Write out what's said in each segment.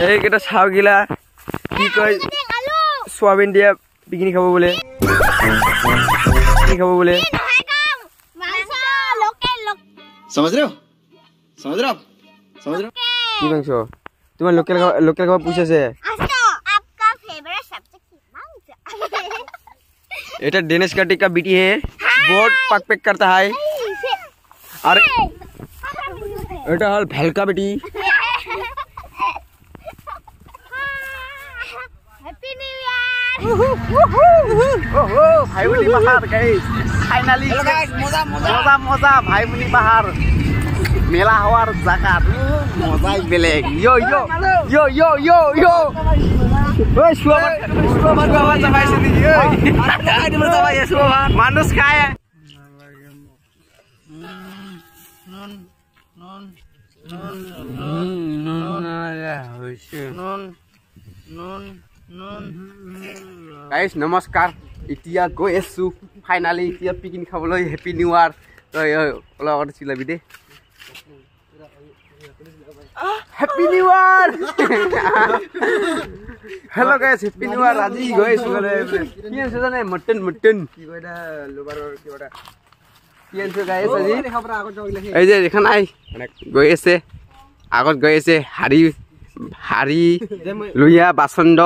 এইকেইটা চাও গিলা কি কয় সোয়াবিন দিয়া পিকনিক খাব বোলে খাব বোলে समझ रहे हो समझ रहे हो समझ रहे हो কি মাংস তোমার লোকাল খাবার পুষেছে आपका फेवरेट सब्जेक्ट मांस এটা दिनेश कार्तिक का बेटी है बहुत पक पैक करता है और এটা হল ভেলকা বেটি हैप्पी न्यू ईयर ओहो भाईमुनि बाहर गाइस फाइनली मजा मजा भाईमुनि बाहर मेला हवार जागात मजाই বেলেগ यो यो यो यो यो यो ओय सुवाबान जाबायছে নি ओय আইদি বড় যাবাই সুবাবান মানুষ খায় गाइस नमस्कार इतिया गई आसु फाइनली इतिया पिकनिक खाবলৈ हैप्पी न्यू ईयर तो ओला और चिलाबि दे happy new year hello guys happy new year আজি গই আছু গলে কি আছে জানে মটন মটন কি কইডা লোবাৰৰ কিবাটা কি আছে গাইস আজি এই যে এখন আই গই আছে আগত গই আছে হাৰি লুইয়া বাসন্দ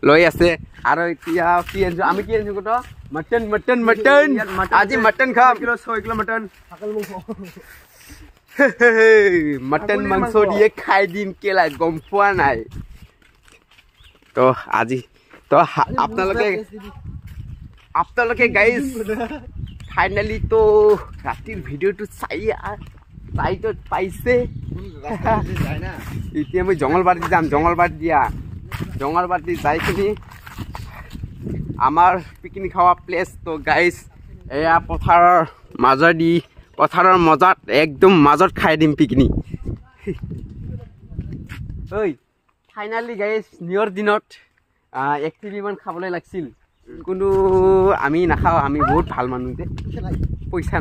লৈ আছে আৰু এতিয়া কি আনছো আমি কি আনছো কত মটন মটন মটন আজি মটন খাম কিলো 6 কিলো মটন মটন মাংস দিয়ে খাই দিম কেলা গম পোৱা নাই তো আজি তো আপোনালোকে গাইস ফাইনালি তো ৰাতিৰ ভিডিওটো চাই তো পাইছে এতিয়া মই জঙ্গলবাৰী যাম জঙ্গলবাৰী যাই কিনি আমাৰ পিকনিক খাওয়া প্লেস তো গাইস এয়া পথাৰৰ মাজদি পথাৰৰ মজাত একদম মাজত খাই দিম পিকনিক ওই ফাইনালি গাইস নিয়ৰ দিনত 1 কেজি মান খাবলৈ লাগছিল কিন্তু আমি নাখাও আমি বহুত ভাল মানুহ যে পইচা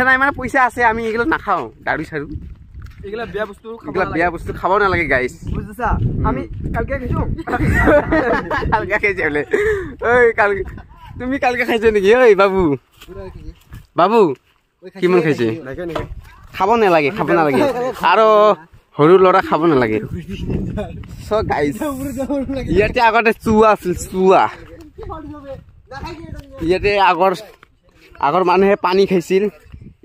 নাই মানে পইচা আছে আমি এগুলো নাখাও দাড়ি সারু এগুলা বিয়া বস্তু খাব না লাগে গাইস বুঝছা আমি কালকে খাইছো কালকে খাইছলে ওই কালকে তুমি কালকে খাইছো নেকি ওই বাবু কিমান খাইছে খাব না লাগে আৰু হৰু লৰা খাব না লাগে সো গাইস ইয়াতে আগতে চুয়া আছিল ইয়াতে আগৰ মানুহে পানী খাইছিল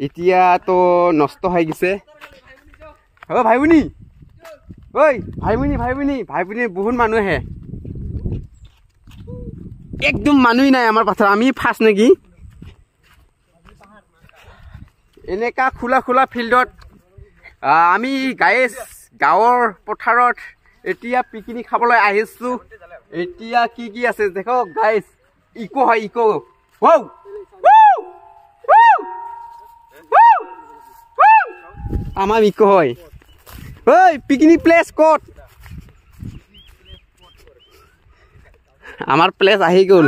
এতিয়া তো নষ্ট হৈ গিছে ও ভাইবুনি ওই ভাইবুনি বহুত মানুহ আহে একদম মানুহই নাই আমাৰ পাথৰ আমি ফাৰ্ষ্ট নেকি এনেকা খোলা ফিল্ডত আমি গাঁৱৰ পথাৰত এতিয়া পিকনিক খাবলৈ আহিছো এতিয়া কি আছে দেখো গাইস ইকো হয় ইকো ওয়াও আমার ইকো হয় ওই পিকনিক প্লেস কত আমার প্লেস আহি গল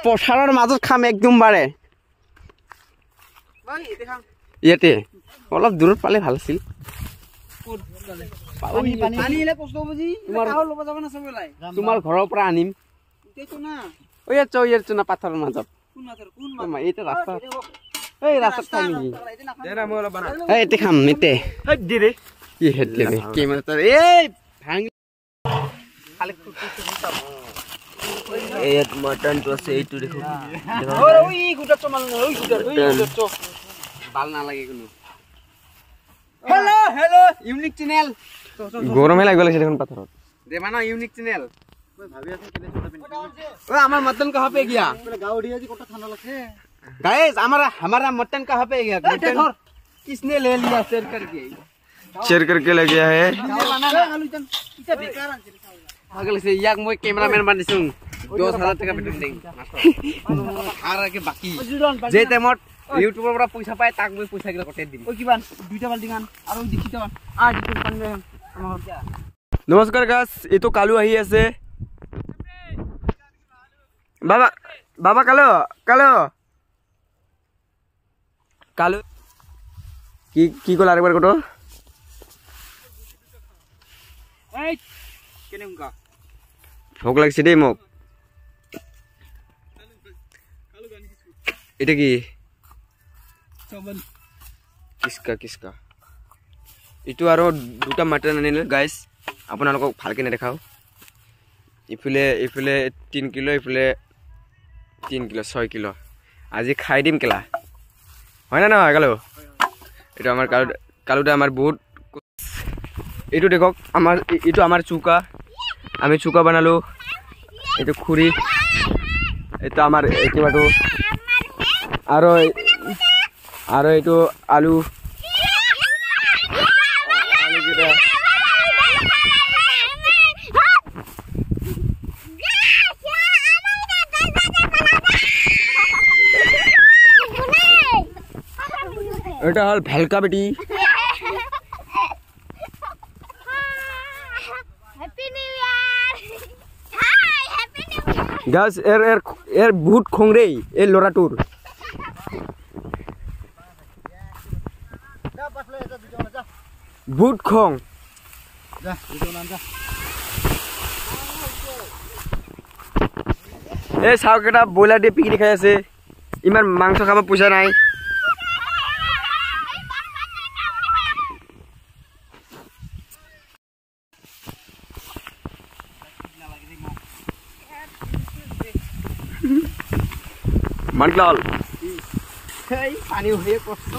পথাৰৰ মাজত খাম একদম বাৰে ইয়াতে অলপ দূৰত পালে ভাল আছিল তোমাৰ ঘৰৰ পৰা আনিম না পাথৰৰ মাজত এইটো ৰাস্তা এই ৰাস্তাত খাই নেকি এইতে খাম এতে কি হেতলে কেমেৰা এই ভাঙি খালি এই মটন তো আছে এইটো দেখো ওই গুটা চমাল ওই গুটা ভাল না লাগে কোনো हेलो यूनिक चैनल गरमे लागल আছে দেখুন পাথৰত দেবা না यूनिक चैनल মই ভাবি আছো কেনে ছোট পিন ओ আমার मटन कहां पे गया गांव उड़िया जी कोटा ठांडा लगे गाइस हमारा मटन कहां पे गया मटन किसने ले लिया शेयर करके ले गया है इसे बेकार अगले से याक মই कैमरामैन बन दिसुं 10000 টাকা বেতন দেই আর আগে বাকি যে টাইমত ইউটিউবৰ পৰা পইচা পায় তাক মই পইচা গিলা কটাই দিম ও কিমান দুইটা বালটি গান আৰু দেখিতা আ দিটো পানলে আমাৰ নমস্কাৰ গাইস এটো কালু আহি আছে বাবা কালু কি কল আৰেকবাৰ কত ভোক লাগিছে দেই মোক এটা কি কিসকা ইটো আৰু দুটা মাটন আনিলে গাইস আপোনালোকক ভালকে নেদেখাও ইফালে 3 কিলো ইফালে 3 কিলো 6 কিলো আজি খাই দিম কেলা হয় না নহয় কালু এটা আমাৰ কালুটা আমাৰ বহুত এইটো দেখক আমাৰ চুকা আমি চুকা বানালো এইটো খুৰি এটা আমাৰ কিবাটো আৰু এইটো আলু কিটা এটা হল ভেলকা বেটি happy new year hi happy new year গাছ এর বহুত খংরে এই লড়াটোর বহুত খং এই চাউকেটা ব্ৰইলাৰ দিয়ে পিকনিক খাই আছে ইমান মাংস খাব পইচা নাই মন্টলাল এই পানী হয়ে কষ্ট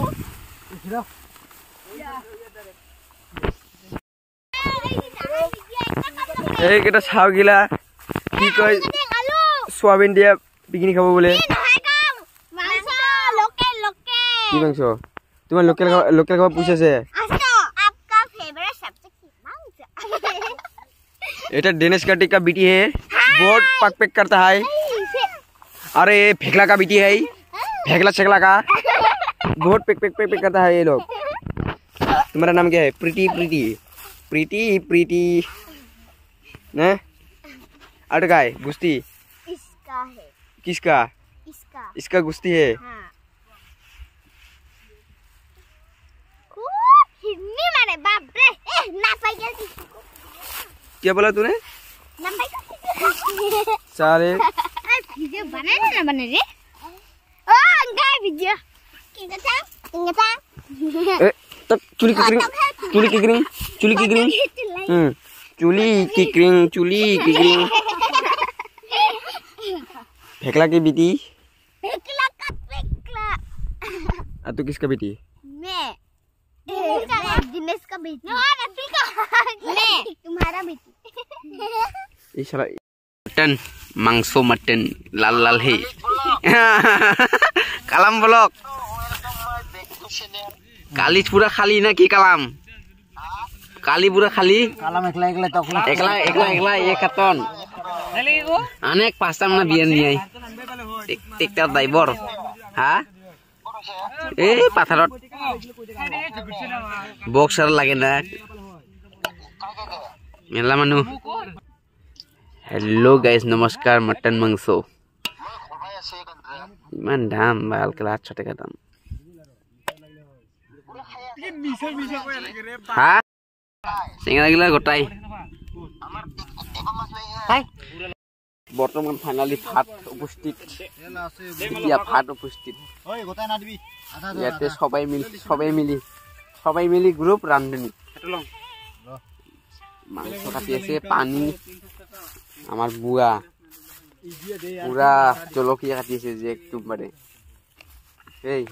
এই কেটা চাউ গিলা কি কয় সোয়াবিন দিয়া পিকনিক খাব বলে কি মাংস তোমার লোকেল খাবার পুষেছে এটা दिनेश काटी का बेटी है बहुत पक पैक करता है अरे फेकला का बेटी है फेकला छकला का बहुत पैक करता है ये लोग तुम्हारा नाम क्या है प्रीति ने अटका है गुस्ती इसका है किसका इसका गुस्ती है हाँ। हिन्नी मारे बाप रे ना पाई गई क्या बोला तूने ना पाई सारे वीडियो बनाने ना बने रे ओ गाय वीडियो किंगता ए तब चुली की क्रीम चुली की क्रीम फेकला की बेटी फेकला का फेकला तू किसका बेटी मैं दिनेश का बेटी रफी का मैं तुम्हारा बेटी ये साला मटन मांसो मटन लाल लाल है कालाम ब्लॉक काली पूरा खाली ना की कालाम काली पूरा खाली কালাম একলা একলা তকলা एकला एक कतन अनेक पास्ता ना बियान दियाई टेक्टर ड्राइवर हां ए पाथरत बक्सर लागे ना मेला मानु हेलो गाइस नमस्कार मटन मांसो इमान दाम बाल कला छटे का दाम हां सिंगला गिला गोटाई বর্তমান ফাইনালি ভাত উপস্থিত এতিয়া ভাত উপস্থিত ইয়াতে সবাই মিলি গ্রুপ রান্ধনি মাংস কাটি আছে পানি আমার বুয়া পুরা জলকীয়া কাটি আছে যে একদমবারে এই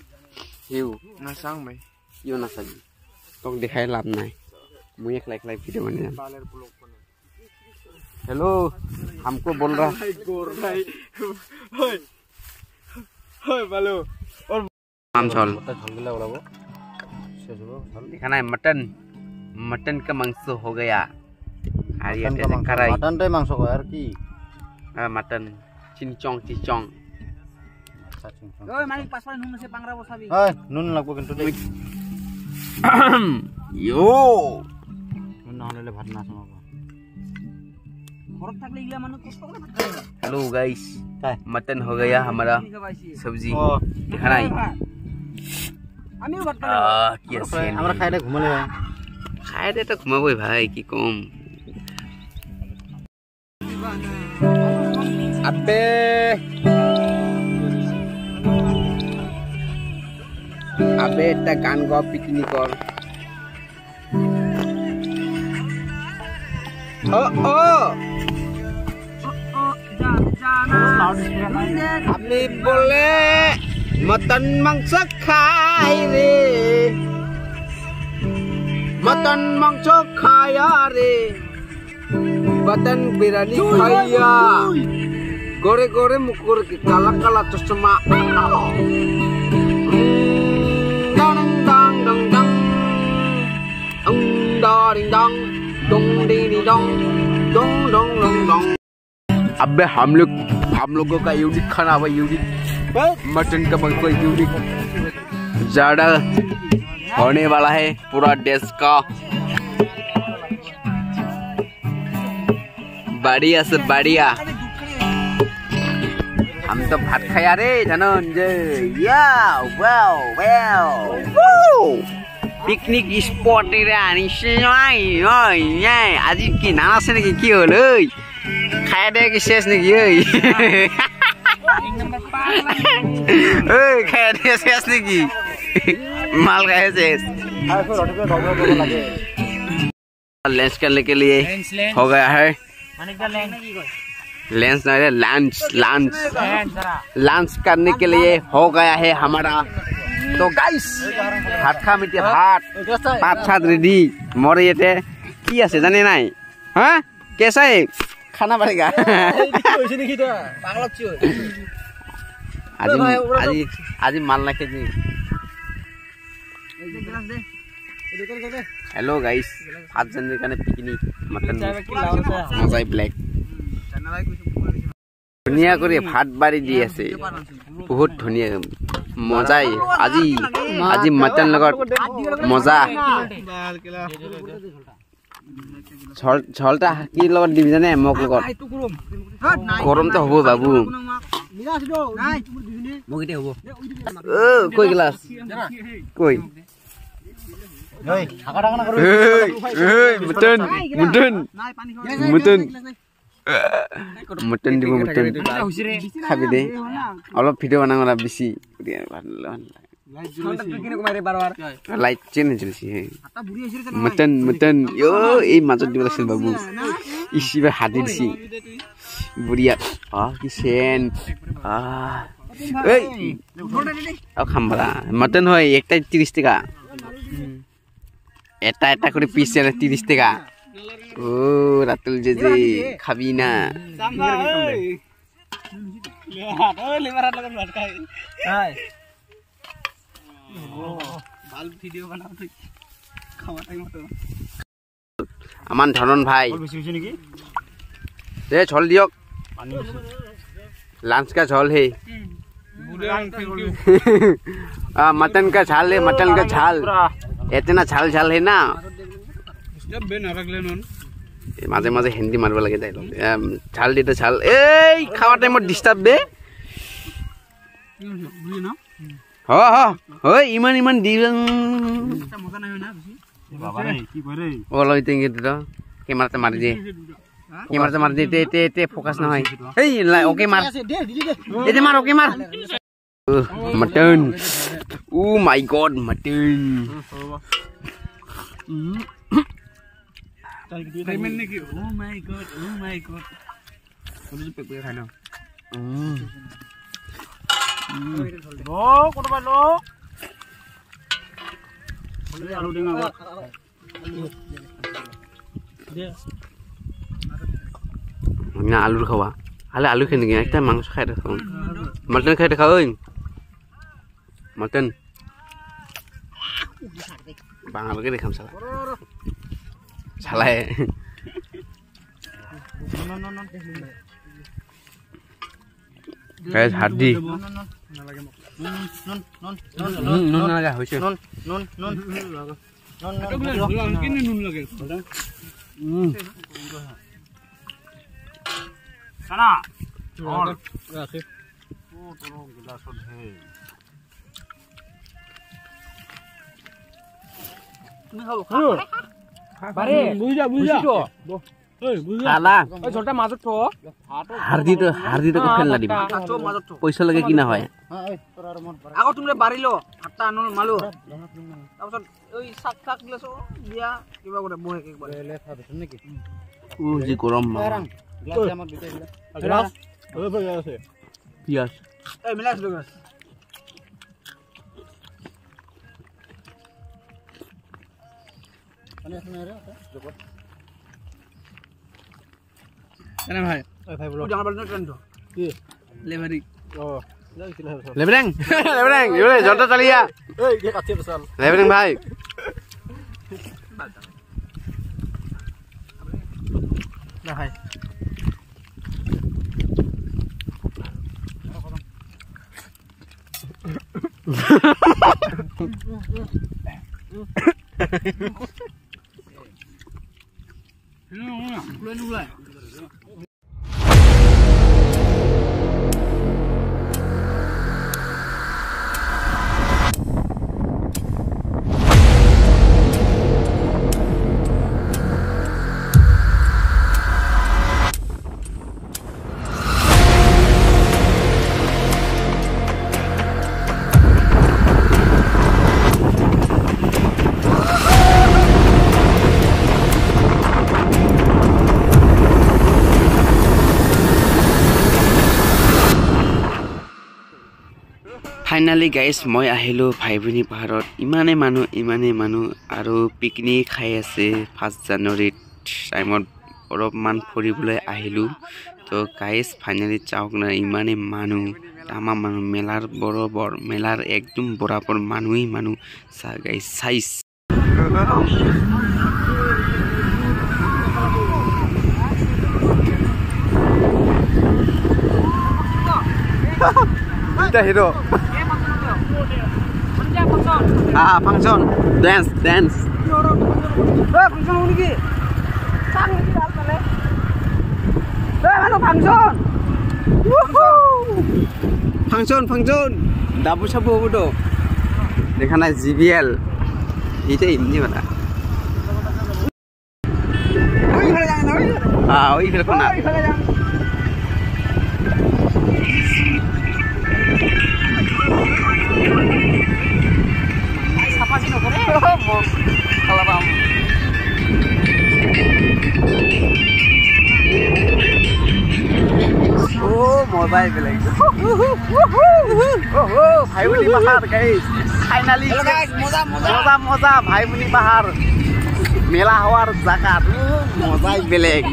হিউ নাচাং ভাই কিয় নাচাবি তোক দেখাই লাভ নাই मुझे एक लाइक वीडियो बने हेलो हमको बोल रहा नाम छल खाना है मटन का मांस हो गया मटन तो मांस को यार की मटन चिंचोंग ओए मालिक पासवान नुन से पांगरा बसाबी ओए नुन लागबो किंतु दे यो নহলে ভাত না সমাব ঘরত থাকলে ইগলা মানুষ কষ্ট করে ভাত খায় हेलो गाइस मटन हो गया हमारा सब्जी खाना है আমিও ভাত খাই আমরা খাইলে ঘুমালে ভাই খাইলে তো ঘুমাবই ভাই কি কম Abe. Abe ta gan go picnic or. Oh. Ami boleh mutton mangsa khai re. Mutton mangsa khaya re. Mutton biryani khaya. Gore gore mukur ke kala kala chashma. Dang dang dang dang. Ding dong. Dong ding dong. Dong dong dong dong. अबे हम लोगों का unique खाना हुआ unique mutton का बंको unique ज़्यादा होने वाला है पूरा देश का बढ़िया से बढ़िया हम तो भात खाया रे धनंजय या वाओ वाओ पिकनिक स्पॉट रे आनी से आज की नाना से ने की होलो खाया दे कि शेष नहीं ये खाया दे शेष नहीं की माल का है शेष लेंस करने के लिए हो गया है लेंस नहीं लंच करने के लिए हो गया है हमारा तो गाइस भात खा मिट्टी भात साथ रेडी मोरे ये थे क्या से जाने नहीं हाँ कैसा है खाना पड़ेगा आज माल ना खेजी हेलो गाइस आज जन का पिकनिक मटन मजाई ब्लैक धुनिया करे भात बारी दी আছে बहुत धुनिया मजाई আজি मटन লগত मजा झलटा की লগত দিবি জানে মোক লগত গৰম তো হ'ব বাবু মোক এতে হ'ব কই গ্লাস কই এই ঢাকা ঢাকা না করো এই মটন দিব মটন খাবি দে অলপ ভিডিও বানাঙৰা বেছি লাইট চেঞ্জ হৈছে মটন ইও এই মাজত দিব লাগিছিল বাবু ইসিবা হাতি দিছি বুঢ়িয়া কি সেন এই খাম্বলা মটন হয় একটা 30 টাকা এটা এটা করে পিস 30 টাকা ও রাতুল যে খাবি না আমান ধনন ভাই দে ঝল দিয়ক लांच का झोल है मटन का छाल है मटन का छाल इतना छाल छाल है ना माजे माजे हिंदी मारब लगे जाए छाल दी तो छाल ए खावा टाइम डिस्टर्ब दे इमान इमान दी कैमरा मार दिए कैमरा मार दे ते फोकस ना है ए ओके मार ए मार ओके मार mutton oh my God mutton payment ने की ओ माय गॉड बोले जो पेपर खाना लो कोटबा लो बोले आलू देंगा दे ना आलू खावा हाले आलू खेने के एकटा मांस खाइ देखो मटन खाइ देखो ओइ मटन बांगाल के देखाम साला साला है गाइस हाथ दी নুন লাগা হইছে নুন কিনে নুন লাগে खाना और रखे ओ तो गिलास है তুমি খাবো বারে বুঝা খালা ঐ ঝলটা মাজত থ হাৰ্দিটো খেলনা দিম থ মাজত থ পইচা লাগে কিনা হয় আগত তুমি বাৰিলো হাতটা আনল মালো তাৰপিছত ওই শাক শাক গিলাছ দিয়া কিবা কৰে বহে একবাৰ লে থা দেছ নেকি যি গৰম গ্লাস আমাক দিতে দিলা গ্লাস ওই বই আছে পিয়াজ এই মিলাছ লগাস মানে আছে না রে জগত কেনে ভাই ওই ভাই বলো জানা বাড়ি ট্রেন তো কি লেভারি ও লেবরেং ইউরে জলটা চালিয়া এই কে কাছে বসাল লেবরেং ভাই না ভাই ফাইনালি গাইজ মই আহিলোঁ ভাইভনী পাহাৰত ইমানে মানুহ আৰু পিকনিক খাই আছে 1 জানুৱাৰীত টাইমত অলপমান ফুৰিবলৈ আহিলোঁ তো গাইজ ফাইনালি চাওক না ইমানে মানুহ তামাম মানুহ মেলাৰ বৰাবৰ মেলাৰ একদম বৰাবৰ মানুহ চা গাইজ চাইজ এটা হিরো ফাংশন ড্যান্স ফাংশন হলো কি সাং নাকি ডাল তালে ফাংশন দাবু সাবু হবো তো দেখা নাই জিবিএল এইটা এমনি বানা ওই ফেলকো না মজাই বেলেগ ভাইভনী পাহাৰ গাইজ ফাইনালি মজা ভাইভনী পাহাৰ মেলা হোৱাৰ জাগাত মজাই বেলেগ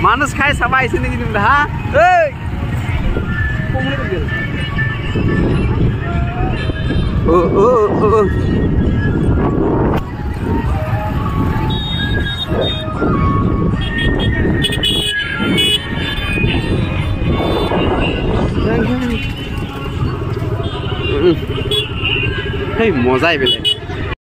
মানুষ খাই চাবা আহিছে নেকি তুমি হা মজাই বেলেগ